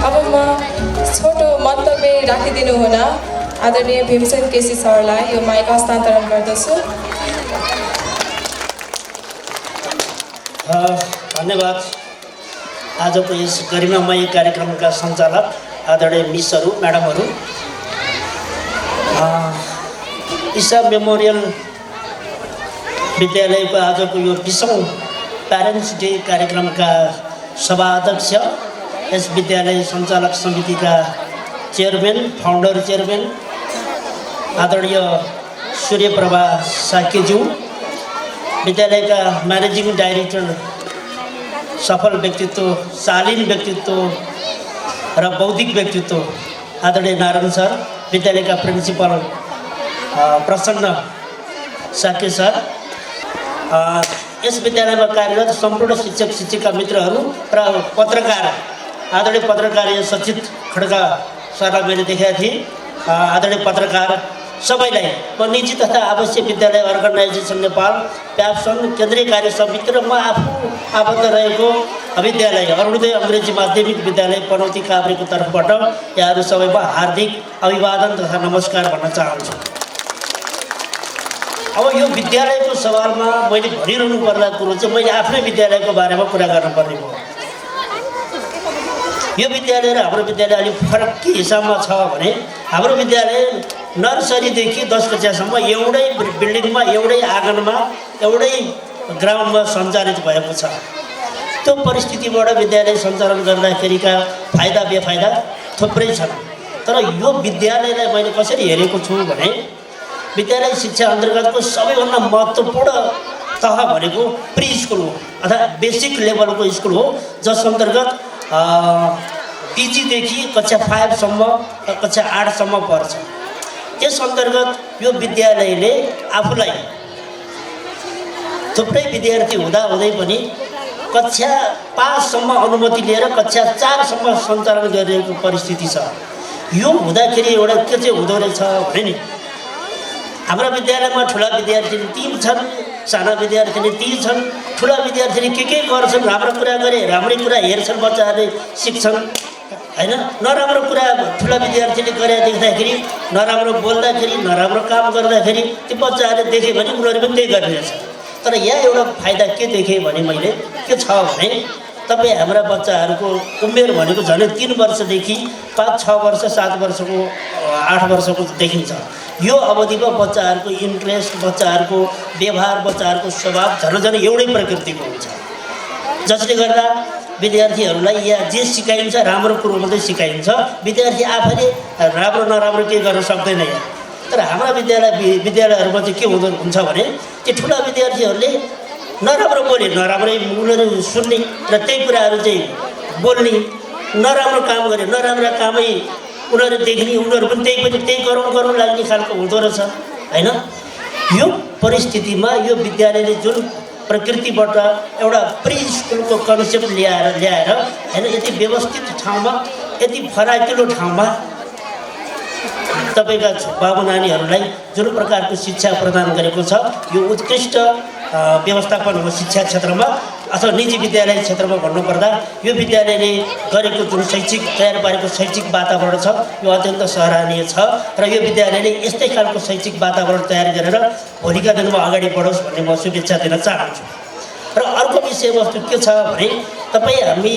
अब म छोटो मन्तव्य राखिदिनु हुन आदरणीय भीमसेन केसी सरलाई यो माइक हस्तान्तरण गर्दछु। धन्यवाद। आजको यस गरिमामय कार्यक्रमका सञ्चालक आदरणीय मिसहरू, म्याडमहरू, ईसा मेमोरियल विद्यालयको आजको यो 20औं प्यारेन्ट्स डे कार्यक्रमका सभाध्यक्ष, यस विद्यालय सञ्चालक समितिका चेयरम्यान, फाउन्डर चेयरम्यान आदरणीय सूर्यप्रभा साकेज्यू, विद्यालयका म्यानेजिङ डाइरेक्टर, सफल व्यक्तित्व, शालीन व्यक्तित्व र बौद्धिक व्यक्तित्व आदरणीय नारायण सर, विद्यालयका प्रिन्सिपल प्रसन्न साके सर, यस विद्यालयमा कार्यरत सम्पूर्ण शिक्षक शिक्षिका मित्रहरू र पत्रकार आदरणीय पत्रकार सचित खड्का सरलाई मैले देखेका थिएँ। आदरणीय पत्रकार सबैलाई म निजी तथा आवश्यक विद्यालय अर्गनाइजेसन नेपाल, प्याप्सन, केन्द्रीय कार्य समिति र म आफू आबद्ध रहेको विद्यालय अरुणोदय अङ्ग्रेजी माध्यमिक विद्यालय पनौती काभ्रेको तर्फबाट यहाँहरू सबैमा हार्दिक अभिवादन तथा नमस्कार भन्न चाहन्छु। अब यो विद्यालयको सवालमा मैले भनिरहनु पर्दा कुरो चाहिँ मैले आफ्नै विद्यालयको बारेमा कुरा गर्नुपर्ने भयो। यो विद्यालय र हाम्रो विद्यालय अलिक फरक के हिसाबमा छ भने हाम्रो विद्यालय नर्सरीदेखि 10 कक्षासम्म एउटै बिल्डिङमा, एउटै आँगनमा, एउटै ग्राउन्डमा सञ्चालित भएको छ। त्यो परिस्थितिबाट विद्यालय सञ्चालन गर्दाखेरिका फाइदा बेफाइदा थुप्रै छन्। तर यो विद्यालयलाई मैले कसरी हेरेको छु भने विद्यालय शिक्षा अन्तर्गतको सबैभन्दा महत्त्वपूर्ण तह भनेको प्री स्कुल हो अथवा बेसिक लेभलको स्कुल हो, जस अन्तर्गत पिजीदेखि कक्षा 5 सम्म, कक्षा 8 सम्म पर्छ। त्यस अन्तर्गत यो विद्यालयले आफूलाई थुप्रै विद्यार्थी हुँदाहुँदै पनि कक्षा 5 सम्म अनुमति लिएर कक्षा 4 सम्म सञ्चालन गरिरहेको परिस्थिति छ। यो हुँदाखेरि एउटा के चाहिँ हुँदो रहेछ भने नि हाम्रा विद्यालयमा ठुला विद्यार्थी 3 छन्, साना विद्यार्थी 3 छन्। ठुला विद्यार्थी के गर्छन्, राम्रो कुरा गरे राम्रै कुरा हेर्छन्, बच्चाहरूले सिक्छन् हैन। नराम्रो कुरा ठुला विद्यार्थीले गरे देख्दाखेरि, नराम्रो बोल्दाखेरि, नराम्रो काम गर्दाखेरि त्यो बच्चाहरूले देखे भने उनीहरू पनि त्यही गरिरहेछ। तर यहाँ एउटा फाइदा के देखेँ भने मैले के छ भने तपाईँ हाम्रा बच्चाहरूको उमेर भनेको झन् 3 वर्षदेखि 5, 6 वर्ष, 7 वर्षको, 8 वर्षको देखिन्छ। यो अवधिमा बच्चाहरूको इन्ट्रेस्ट, बच्चाहरूको व्यवहार, बच्चाहरूको स्वभाव झन् एउटै प्रकृतिको हुन्छ, जसले गर्दा विद्यार्थीहरूलाई यहाँ जे सिकाइन्छ राम्रो कुरो मात्रै सिकाइन्छ। विद्यार्थी आफैले राम्रो नराम्रो केही गर्न सक्दैन यहाँ। तर हाम्रा विद्यालयहरूमा चाहिँ के हुन्छ भने त्यो ठुला विद्यार्थीहरूले नराम्रो बोले नराम्रै उनीहरू सुन्ने र त्यही कुराहरू चाहिँ बोल्ने, नराम्रो काम गरे नराम्रो कामै उनीहरू देख्ने, उनीहरू पनि त्यही गरौँ लाग्ने खालको हुँदो रहेछ हैन। यो परिस्थितिमा यो विद्यालयले जुन प्रकृतिबाट एउटा प्री स्कुलको कन्सेप्ट ल्याएर हैन, यति व्यवस्थित ठाउँमा, यति फराकिलो ठाउँमा तपाईँका बाबु नानीहरूलाई जुन प्रकारको शिक्षा प्रदान गरेको छ, यो उत्कृष्ट व्यवस्थापन हो शिक्षा क्षेत्रमा अथवा निजी विद्यालय क्षेत्रमा भन्नुपर्दा। यो विद्यालयले गरेको जुन शैक्षिक तयार पारेको शैक्षिक वातावरण छ, यो अत्यन्त सराहनीय छ र यो विद्यालयले यस्तै खालको शैक्षिक वातावरण तयार गरेर भोलिका दिनमा अगाडि बढोस् भन्ने म शुभेच्छा दिन चाहन्छु। र अर्को विषयवस्तु के छ भने तपाईँ हामी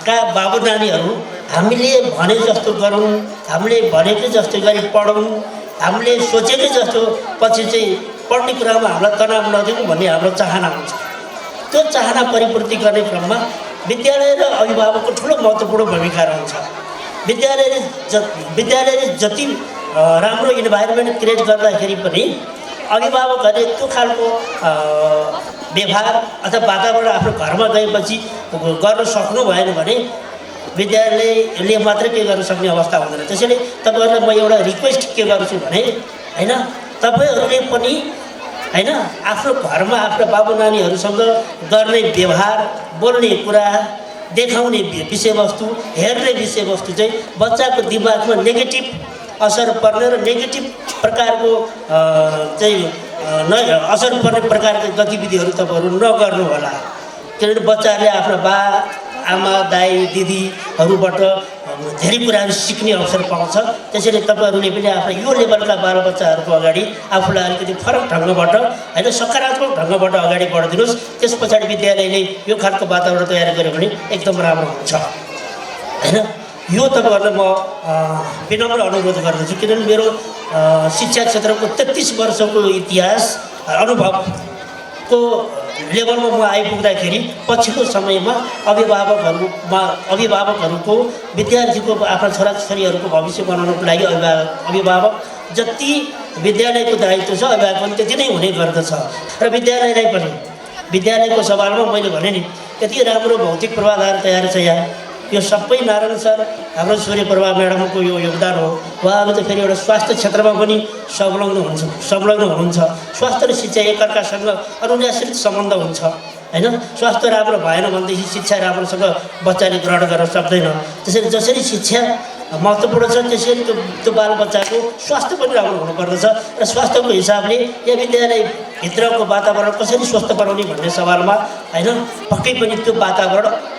का बाबु नानीहरू हामीले भने जस्तो गरौँ, हामीले भनेकै जस्तो गरी पढौँ, हामीले सोचेकै जस्तो पछि चाहिँ पढ्ने कुरामा हामीलाई तनाव नदिउँ भन्ने हाम्रो चाहना हुन्छ। त्यो चाहना परिपूर्ति गर्ने क्रममा विद्यालय र अभिभावकको ठुलो महत्त्वपूर्ण भूमिका रहन्छ। विद्यालयले जति राम्रो इन्भाइरोमेन्ट क्रिएट गर्दाखेरि पनि अभिभावकहरूले त्यो खालको व्यवहार अथवा वातावरण आफ्नो घरमा गएपछि गर्न सक्नु भएन भने विद्यालयले मात्रै के गर्न सक्ने अवस्था हुँदैन। त्यसैले तपाईँहरूलाई म एउटा रिक्वेस्ट के गर्छु भने हैन, तपाईँहरूले पनि हैन आफ्नो घरमा आफ्नो बाबु नानीहरूसँग गर्ने व्यवहार, बोल्ने कुरा, देखाउने विषयवस्तु, हेर्ने विषयवस्तु चाहिँ बच्चाको दिमागमा नेगेटिभ असर पर्ने र नेगेटिभ प्रकारको चाहिँ असर पर्ने प्रकारको गतिविधिहरू तपाईँहरू नगर्नु होला। किनभने बच्चाहरूले आफ्नो आमा दाई दिदीहरूबाट धेरै कुराहरू सिक्ने अवसर पाउँछ। त्यसैले तपाईँहरूले पनि आफ्नो यो लेभलका बालबच्चाहरूको अगाडि आफूलाई अलिकति फरक ढङ्गबाट होइन सकारात्मक ढङ्गबाट अगाडि बढिदिनुहोस्। त्यस पछाडि विद्यालयले यो खालको वातावरण तयार गर्यो भने एकदम राम्रो हुन्छ होइन। यो तपाईँहरूलाई म विनम्र अनुरोध गर्दछु, किनभने मेरो शिक्षा क्षेत्रको 33 वर्षको इतिहास अनुभवको लेभलमा म आइपुग्दाखेरि पछिल्लो समयमा अभिभावकहरूको विद्यार्थीको आफ्ना छोराछोरीहरूको भविष्य बनाउनको लागि अभिभावक जति विद्यालयको दायित्व छ अभिभावक पनि त्यति नै हुने गर्दछ। र विद्यालयलाई पनि विद्यालयको सवालमा मैले भने नि यति राम्रो भौतिक पूर्वाधार तयार छ यहाँ। यो सबै नारायण सर हाम्रो सूर्यप्रभा म्याडमको यो योगदान हो। उहाँहरू त फेरि एउटा स्वास्थ्य क्षेत्रमा पनि संलग्न हुनुहुन्छ। स्वास्थ्य र शिक्षा एकअर्कासँग अनुन्यासित सम्बन्ध हुन्छ होइन। स्वास्थ्य राम्रो भएन भनेदेखि शिक्षा राम्रोसँग बच्चाले ग्रहण गर्न सक्दैन। त्यसैले जसरी शिक्षा महत्त्वपूर्ण छ त्यसरी त्यो बालबच्चाको स्वास्थ्य पनि राम्रो हुनुपर्दछ। र स्वास्थ्यको हिसाबले यो विद्यालयभित्रको वातावरण कसरी स्वस्थ बनाउने भन्ने सवालमा होइन पक्कै पनि त्यो वातावरण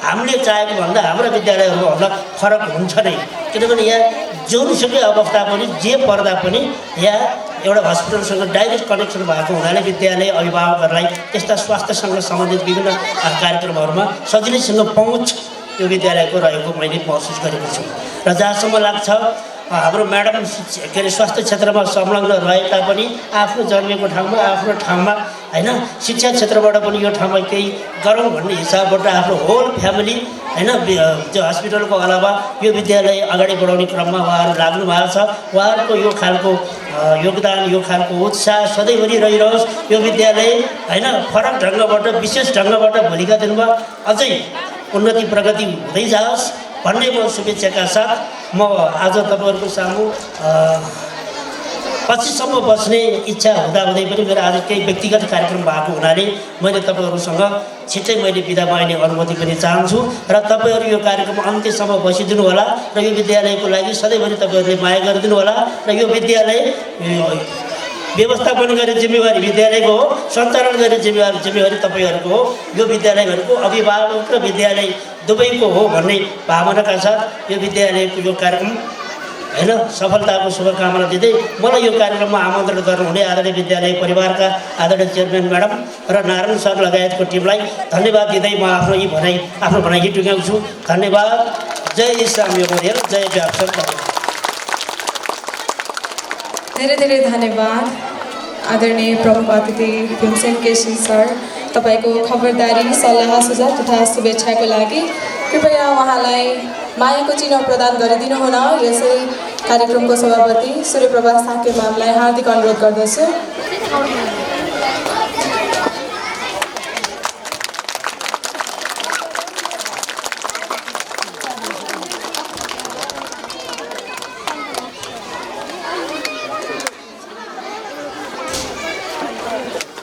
हामीले चाहेको भन्दा हाम्रा विद्यालयहरूभन्दा फरक हुन्छ नै। किनभने यहाँ जुनसुकै अवस्था पनि जे पर्दा पनि यहाँ एउटा हस्पिटलसँग डाइरेक्ट कनेक्सन भएको हुनाले विद्यालय अभिभावकहरूलाई त्यस्ता स्वास्थ्यसँग सम्बन्धित विभिन्न कार्यक्रमहरूमा सजिलैसँग पहुँच यो विद्यालयको रहेको मैले महसुस गरेको छु। र जहाँसम्म लाग्छ हाम्रो म्याडम के अरे स्वास्थ्य क्षेत्रमा संलग्न रहे तापनि आफ्नो जन्मेको ठाउँमा आफ्नो ठाउँमा होइन शिक्षा क्षेत्रबाट पनि यो ठाउँमा केही गरौँ भन्ने हिसाबबाट आफ्नो होल फ्यामिली होइन त्यो हस्पिटलको अलावा यो विद्यालय अगाडि बढाउने क्रममा उहाँहरू लाग्नु भएको छ। उहाँहरूको यो खालको योगदान यो खालको उत्साह सधैँभरि रहिरहोस्। यो विद्यालय होइन फरक ढङ्गबाट विशेष ढङ्गबाट भोलिका दिनमा अझै उन्नति प्रगति हुँदै जाओस् भन्ने म शुभेच्छाका साथ म आज तपाईँहरूको सामु पछिसम्म बस्ने इच्छा हुँदाहुँदै पनि मेरो आज केही व्यक्तिगत कार्यक्रम भएको हुनाले मैले तपाईँहरूसँग छिट्टै मैले बिदा माग्ने अनुमति पनि चाहन्छु। र तपाईँहरू यो कार्यक्रम अन्त्यसम्म बसिदिनु होला र यो विद्यालयको लागि सधैँभरि तपाईँहरूले माया गरिदिनु होला। र यो विद्यालय व्यवस्थापन गर्ने जिम्मेवारी विद्यालयको हो, सञ्चालन गर्ने जिम्मेवारी तपाईँहरूको हो। यो विद्यालयहरूको अभिभावक र विद्यालय दुवैको हो भन्ने भावनाका साथ यो विद्यालयको यो कार्यक्रम होइन सफलताको शुभकामना दिँदै मलाई यो कार्यक्रममा आमन्त्रण गर्नुहुने आदरणीय विद्यालय परिवारका आदरणीय चेयरम्यान म्याडम र नारायण सर लगायतको टिमलाई धन्यवाद दिँदै म आफ्नो भनाइ टुङ्ग्याउँछु। धन्यवाद। जय इस्लाम मेमोरियल, जय व्यापसर। धेरै धेरै धन्यवाद आदरणीय प्रमुख अतिथि भीमसेन केसी सर, तपाईँको खबरदारी सल्लाह सुझाव तथा शुभेच्छाको लागि। कृपया उहाँलाई मायाको चिन्ह प्रदान गरिदिनु हुन यसै कार्यक्रमको सभापति सूर्यप्रभा साके म्यामलाई हार्दिक अनुरोध गर्दछु।